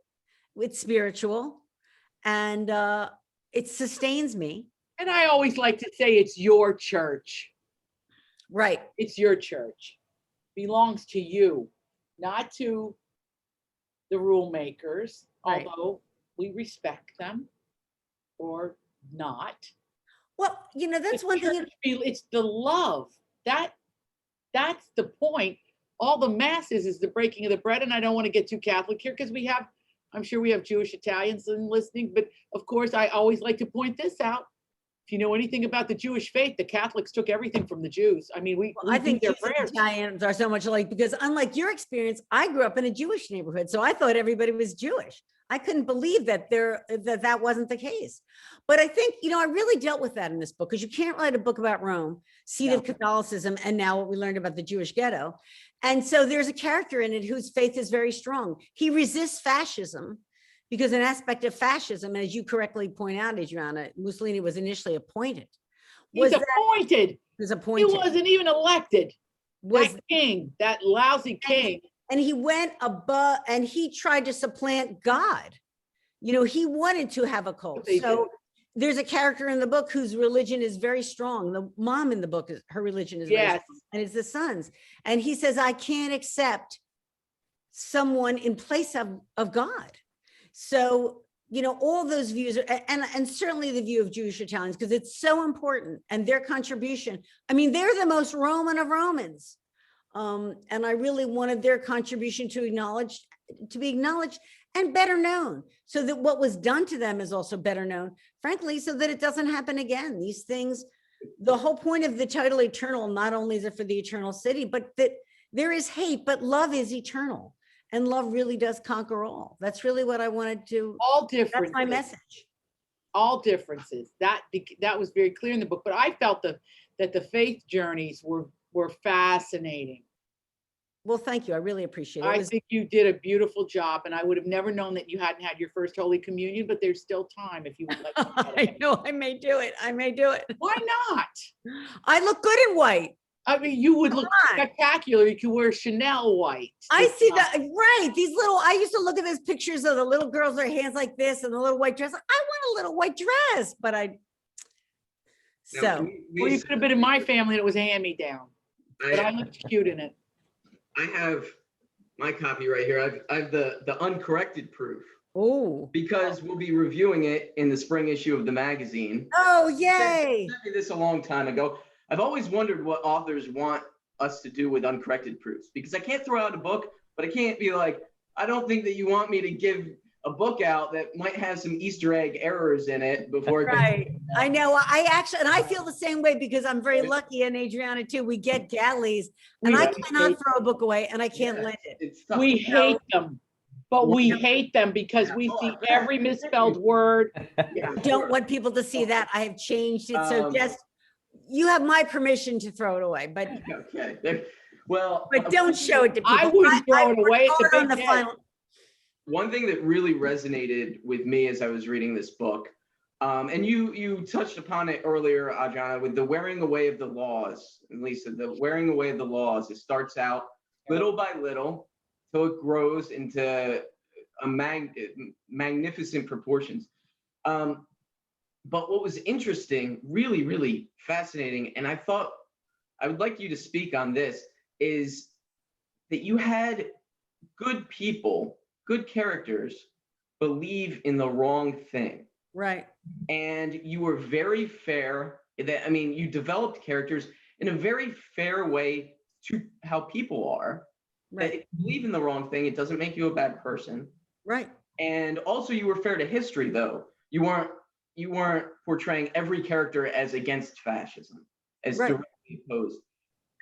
It's spiritual and it sustains me. And I always like to say it's your church. Right. It's your church. Belongs to you, not to the rule makers, right. Although we respect them or not. Well, that's one thing. It's the love. That's the point. All the mass is the breaking of the bread. And I don't want to get too Catholic here because I'm sure we have Jewish Italians listening, but of course I always like to point this out. If you know anything about the Jewish faith, the Catholics took everything from the Jews. I mean, I think Jews and Italians are so much alike because unlike your experience, I grew up in a Jewish neighborhood. So I thought everybody was Jewish. I couldn't believe that that wasn't the case. But I think, I really dealt with that in this book because you can't write a book about Rome, seat of Catholicism, and now what we learned about the Jewish ghetto. And so there's a character in it whose faith is very strong. He resists fascism because an aspect of fascism, as you correctly point out, Adriana, Mussolini was initially appointed. He's appointed. He was appointed. He wasn't even elected. That king, that lousy king. And he went above and he tried to supplant God. He wanted to have a cult. So there's a character in the book whose religion is very strong. The mom in the book, her religion is very strong, and it's the sons. And he says, I can't accept someone in place of God. So, all those views are, and certainly the view of Jewish Italians, because it's so important and their contribution. I mean, they're the most Roman of Romans. And I really wanted their contribution to be acknowledged and better known so that what was done to them is also better known, frankly, so that it doesn't happen again. These things, the whole point of the title Eternal, not only is it for the eternal city, but that there is hate, but love is eternal. And love really does conquer all. That's really what I wanted to. All different. That's my message. All differences. That was very clear in the book. But I felt that the faith journeys were fascinating. Well, thank you. I really appreciate it. I think you did a beautiful job, and I would have never known that you hadn't had your first Holy Communion. But there's still time if you would like to. I know I may do it. Why not? I look good in white. I mean, you would look spectacular. You could wear Chanel white. I see that, right? I used to look at those pictures of the little girls with their hands like this and the little white dress. I want a little white dress, but well, you could have been in my family and it was a hand-me-down. But I looked cute in it. I have my copy right here. I have the uncorrected proof. Oh. Because we'll be reviewing it in the spring issue of the magazine. Oh, yay. I sent me this a long time ago. I've always wondered what authors want us to do with uncorrected proofs, because I can't throw out a book, but I can't be like, I don't think that you want me to give a book out that might have some Easter egg errors in it before. Right. I know. I feel the same way because I'm very lucky, and Adriana too. We get galleys, and I cannot throw a book away, and I can't lend it. We hate them. But we hate them because we see every misspelled word. I don't want people to see that. I have changed it. So just, you have my permission to throw it away, but okay. Well, but don't show it to people. I wouldn't throw it away. It's a big final. One thing that really resonated with me as I was reading this book, and you touched upon it earlier, Adriana, with the wearing away of the laws. And Lisa, the wearing away of the laws. It starts out little by little, so it grows into a magnificent proportions. But what was interesting, really, really fascinating, and I thought I would like you to speak on this, is that you had good people, good characters, believe in the wrong thing. Right. And you were very fair. You developed characters in a very fair way to how people are. Right. That if you believe in the wrong thing, it doesn't make you a bad person. Right. And also you were fair to history, though. You weren't, you weren't portraying every character as against fascism, as directly opposed.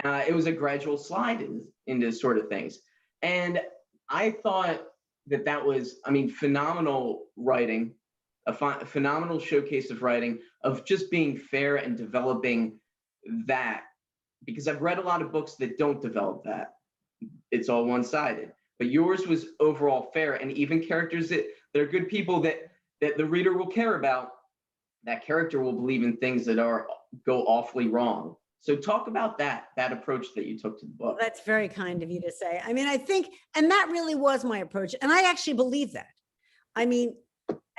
It was a gradual slide into sort of things. And I thought that was, I mean, phenomenal writing, a phenomenal showcase of writing, of just being fair and developing that. Because I've read a lot of books that don't develop that. It's all one-sided. But yours was overall fair, and even characters that are good people that the reader will care about, that character will believe in things that go awfully wrong. So talk about that approach that you took to the book. Well, that's very kind of you to say. I mean, I think, and that really was my approach. And I actually believe that. I mean,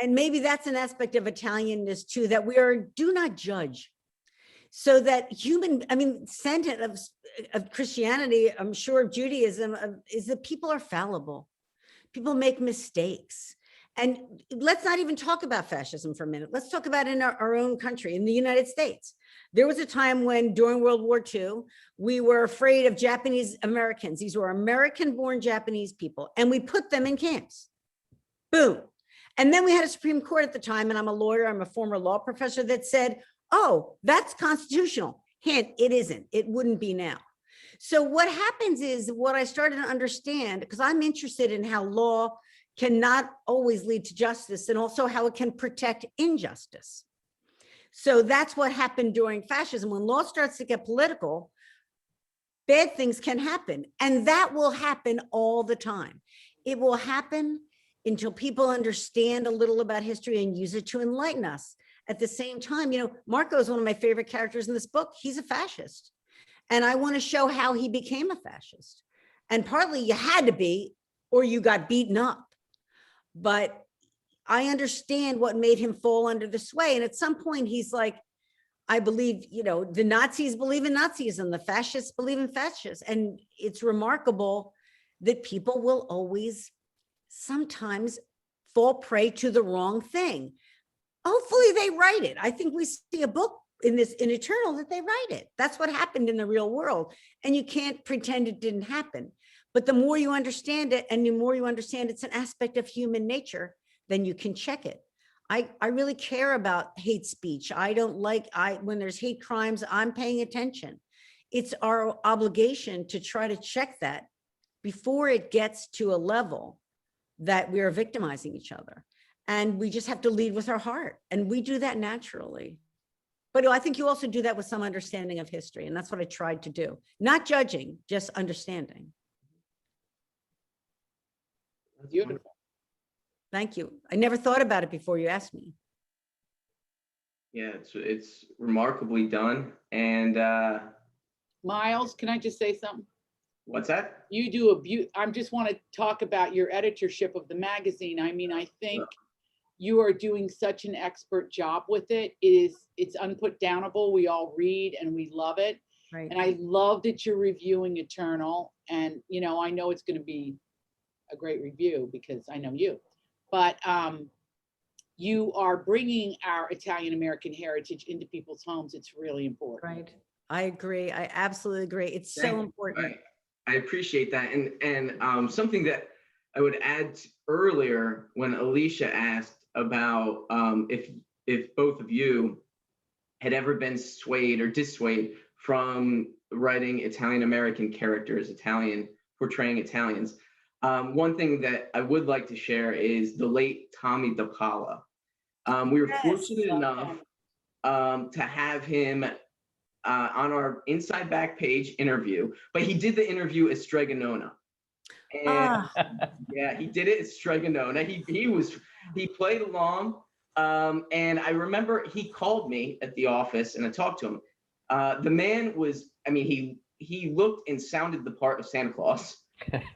and maybe that's an aspect of Italianness too, that do not judge. So that sentiment of Christianity, I'm sure of Judaism, is that people are fallible. People make mistakes. And let's not even talk about fascism for a minute. Let's talk about in our own country, in the United States. There was a time when during World War II, we were afraid of Japanese Americans. These were American-born Japanese people, and we put them in camps. Boom. And then we had a Supreme Court at the time, and I'm a lawyer, I'm a former law professor, that said, oh, that's constitutional. Hint, it isn't. It wouldn't be now. So what happens is, what I started to understand, because I'm interested in how law cannot always lead to justice, and also how it can protect injustice. So that's what happened during fascism. When law starts to get political, bad things can happen. And that will happen all the time. It will happen until people understand a little about history and use it to enlighten us. At the same time, Marco is one of my favorite characters in this book. He's a fascist. And I want to show how he became a fascist. And partly you had to be, or you got beaten up. But I understand what made him fall under the sway. And at some point he's like, I believe, the Nazis believe in Nazism, the fascists believe in fascists. And it's remarkable that people will always sometimes fall prey to the wrong thing. Hopefully they write it. I think we see a book in Eternal that they write it. That's what happened in the real world. And you can't pretend it didn't happen. But the more you understand it, and the more you understand it's an aspect of human nature, then you can check it. I really care about hate speech. I don't like, when there's hate crimes, I'm paying attention. It's our obligation to try to check that before it gets to a level that we are victimizing each other. And we just have to lead with our heart. And we do that naturally. But I think you also do that with some understanding of history. And that's what I tried to do. Not judging, just understanding. Beautiful. Thank you. I never thought about it before you asked me. Yeah, it's remarkably done. And Miles, can I just say something? What's that? You do I just want to talk about your editorship of the magazine. I mean, I think you are doing such an expert job with it. It's unputdownable. We all read and we love it. Right. And I love that you're reviewing Eternal. And, I know it's going to be a great review because I know you. But you are bringing our Italian-American heritage into people's homes. It's really important. Right. I agree. I absolutely agree. It's so important. I appreciate that. And something that I would add earlier when Alicia asked about if both of you had ever been swayed or dissuaded from writing Italian-American characters, portraying Italians. One thing that I would like to share is the late Tommy DePaula. We were fortunate enough to have him on our Inside Back page interview, but he did the interview as Stregonona. And yeah, he did it as Stregonona. He played along. And I remember he called me at the office and I talked to him. The man was, he looked and sounded the part of Santa Claus.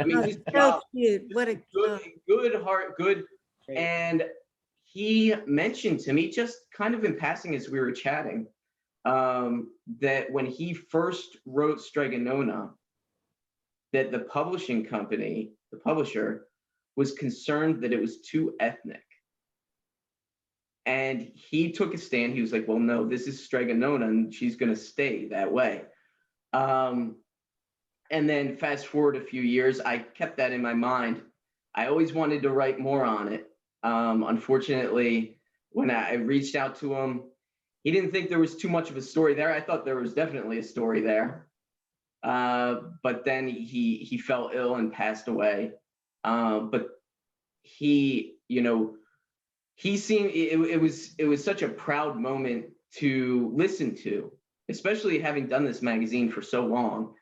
He's so cute. What a good heart, good. And he mentioned to me, just kind of in passing as we were chatting, that when he first wrote Stregonona, that the publishing company, the publisher, was concerned that it was too ethnic. And he took a stand. He was like, well, no, this is Stregonona and she's going to stay that way. And then fast forward a few years, I kept that in my mind. I always wanted to write more on it. Unfortunately, when I reached out to him. He didn't think there was too much of a story there. I thought there was definitely a story there. But then he fell ill and passed away. But he, you know, he seemed, it was such a proud moment to listen to, especially having done this magazine for so long,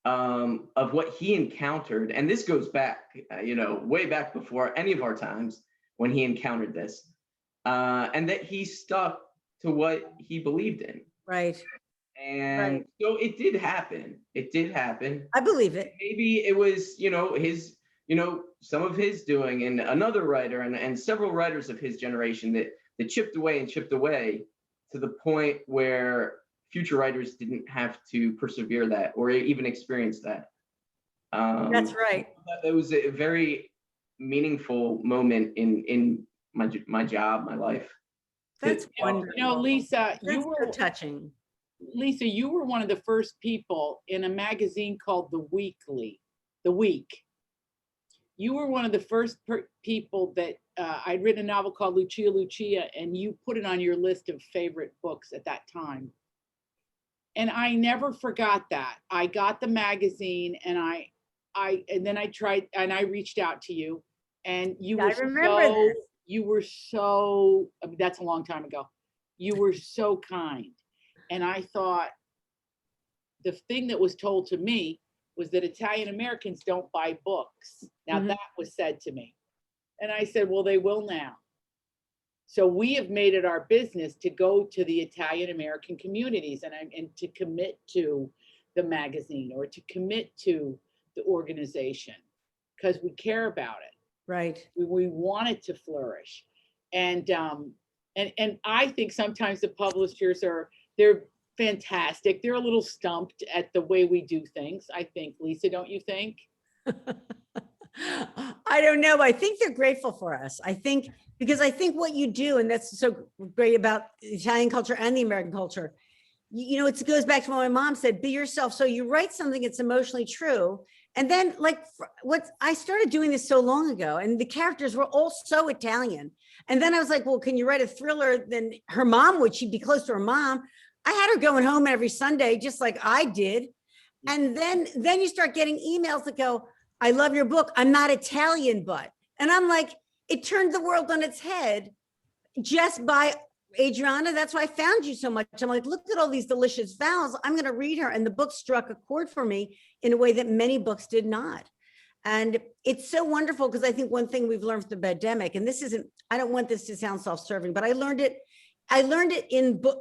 of what he encountered. And this goes back, you know, way back before any of our times when he encountered this, and that he stuck to what he believed in. Right. And so it did happen. It did happen. I believe it. Maybe it was, you know, his, you know, some of his doing, and another writer and several writers of his generation that chipped away to the point where future writers didn't have to persevere that or even experience that. That's right. It was a very meaningful moment in my job, my life. That's wonderful. You know, Lisa, That's so touching. Lisa, you were one of the first people in a magazine called The Week. You were one of the first people that I'd written a novel called Lucia, and you put it on your list of favorite books at that time. And I never forgot that. I got the magazine, and then I tried, and I reached out to you, and you were so, I mean, that's a long time ago. You were so kind. And I thought the thing that was told to me was that Italian Americans don't buy books. Now that was said to me. And I said, well, they will now. So we have made it our business to go to the Italian American communities and to commit to the magazine or to commit to the organization because we care about it. Right. We want it to flourish. And I think sometimes the publishers they're fantastic. They're a little stumped at the way we do things, I think. Lisa, don't you think? I don't know. I think they're grateful for us. Because I think what you do, and that's so great about Italian culture and the American culture, you know, it goes back to what my mom said, be yourself. So you write something that's emotionally true. And then I started doing this so long ago, and the characters were all so Italian. And then I was like, well, can you write a thriller? Then her mom would, she'd be close to her mom. I had her going home every Sunday, just like I did. And then you start getting emails that go, I love your book. I'm not Italian, but, and I'm like, it turned the world on its head just by Adriana. That's why I found you so much. I'm like, look at all these delicious vowels. I'm going to read her. And the book struck a chord for me in a way that many books did not. And it's so wonderful because I think one thing we've learned from the pandemic, and this isn't, I don't want this to sound self-serving, but I learned it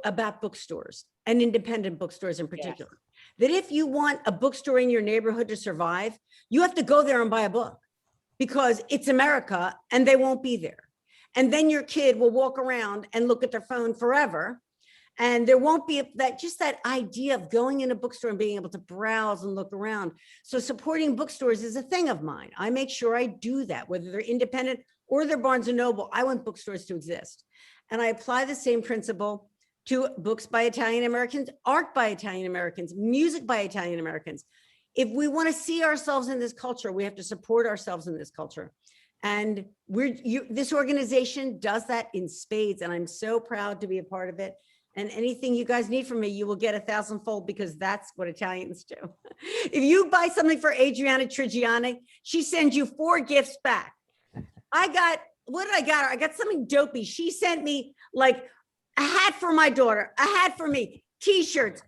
about bookstores and independent bookstores in particular, that if you want a bookstore in your neighborhood to survive, you have to go there and buy a book because it's America and they won't be there. And then your kid will walk around and look at their phone forever. And there won't be that idea of going in a bookstore and being able to browse and look around. So supporting bookstores is a thing of mine. I make sure I do that, whether they're independent or they're Barnes and Noble. I want bookstores to exist. And I apply the same principle to books by Italian Americans, art by Italian Americans, music by Italian Americans. If we want to see ourselves in this culture, we have to support ourselves in this culture. And this organization does that in spades. And I'm so proud to be a part of it. And anything you guys need from me, you will get 1,000-fold because that's what Italians do. If you buy something for Adriana Trigiani, she sends you 4 gifts back. What did I get her? I got something dopey. She sent me like a hat for my daughter, a hat for me, T-shirts,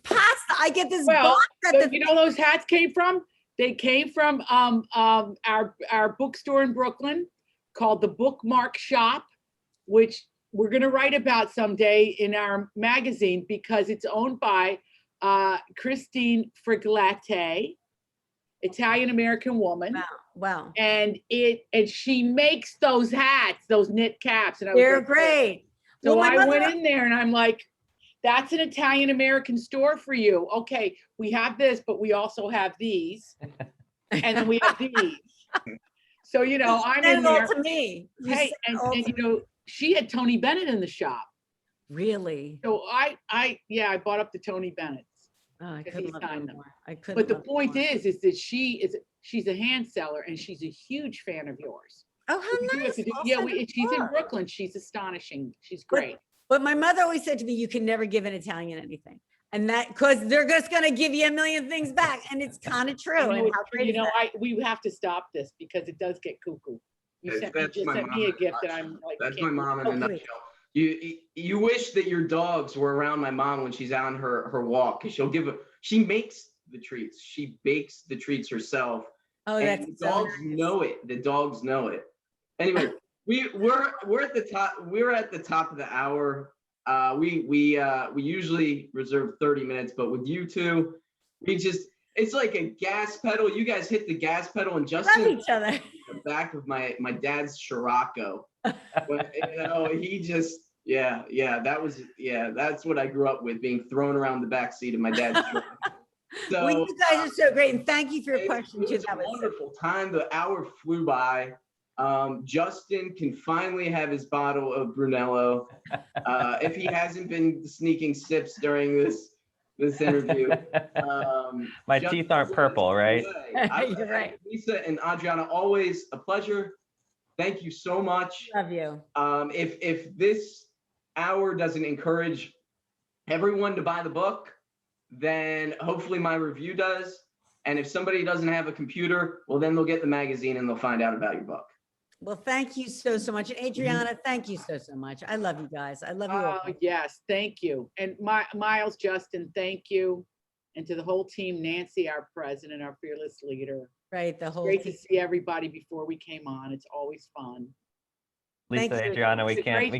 pasta. I get this box that you know those hats came from? They came from our bookstore in Brooklyn called the Bookmark Shop, which we're going to write about someday in our magazine because it's owned by Christine Friglate, Italian-American woman. Wow. And she makes those hats, those knit caps. And they're great. So I went in there and I'm like, that's an Italian-American store for you. Okay, we have this, but we also have these. And then we have these. So, you know, I'm in there. To me. Hey, and you know, she had Tony Bennett in the shop. Really? So I bought up the Tony Bennett's. Oh, I couldn't love them more. But the point is that she's a hand seller and she's a huge fan of yours. Oh, how nice. She's in Brooklyn. She's astonishing. She's great. But my mother always said to me, you can never give an Italian anything. And that, because they're just going to give you a million things back. And it's kind of true. And how great is that? We have to stop this because it does get cuckoo. You just sent me a gift and I'm like, that's my mom in a nutshell. You wish that your dogs were around my mom when she's on her walk, because she makes the treats. She bakes the treats herself. Oh, that's the dogs know it. The dogs know it. Anyway, we're at the top. We're at the top of the hour. We usually reserve 30 minutes, but with you two, it's like a gas pedal. You guys hit the gas pedal, and Justin love each other. The back of my dad's Scirocco. But, he just that's what I grew up with, being thrown around the back seat of my dad's Scirocco. So well, you guys are so great, and thank you for your question too. It was a wonderful time. The hour flew by. Justin can finally have his bottle of Brunello, if he hasn't been sneaking sips during this interview. My teeth aren't purple, right? You're right. Lisa and Adriana, always a pleasure. Thank you so much. Love you. If this hour doesn't encourage everyone to buy the book, then hopefully my review does. And if somebody doesn't have a computer, well, then they'll get the magazine and they'll find out about your book. Well, thank you so much. And Adriana, thank you so much. I love you guys. I love you all. Oh, yes. Thank you. And Miles, Justin, thank you. And to the whole team, Nancy, our president, our fearless leader. Right. The whole Great team. to see everybody before we came on. It's always fun. Lisa, Adriana, we can't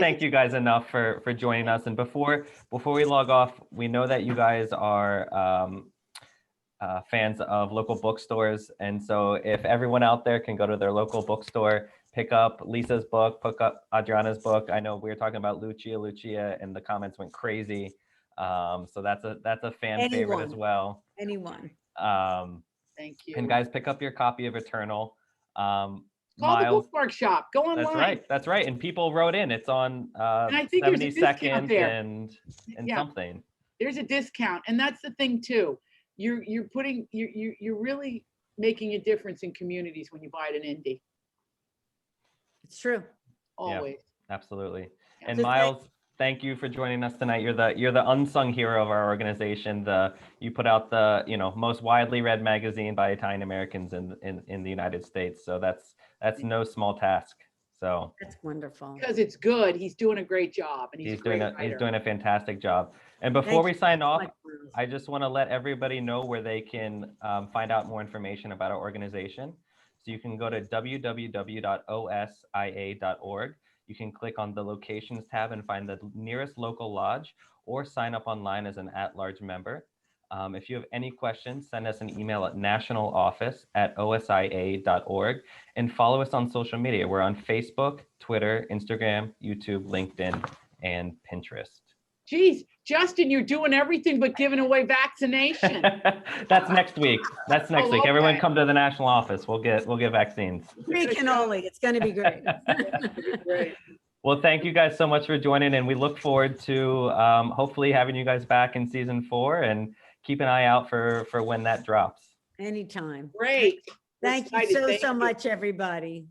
thank you guys enough for joining us. And before we log off, we know that you guys are fans of local bookstores. And so if everyone out there can go to their local bookstore, pick up Lisa's book, pick up Adriana's book. I know we were talking about Lucia, and the comments went crazy. So that's a fan favorite as well. Anyone. Thank you. And guys, pick up your copy of Eternal. Call the book workshop. Go online. That's right. And people wrote in. It's on 72nd and something. There's a discount, and that's the thing too. You're really making a difference in communities when you buy it in indie. It's true. Always. Yeah, absolutely. Yeah. And Miles, thank you for joining us tonight. You're the unsung hero of our organization. You put out the most widely read magazine by Italian Americans in the United States. So that's no small task. So that's wonderful. Because it's good. He's doing a great job, and he's doing a fantastic job. And before we sign off, I just want to let everybody know where they can find out more information about our organization. So you can go to www.osia.org. You can click on the locations tab and find the nearest local lodge, or sign up online as an at-large member. If you have any questions, send us an email at nationaloffice@osia.org, and follow us on social media. We're on Facebook, Twitter, Instagram, YouTube, LinkedIn, and Pinterest. Geez, Justin, you're doing everything but giving away vaccination. That's next week. Week. Okay. Everyone come to the national office. We'll get vaccines. Free cannoli. It's going to be great. Great. Well, thank you guys so much for joining, and we look forward to hopefully having you guys back in season 4, and keep an eye out for when that drops. Anytime. Great. Thank you so much, everybody.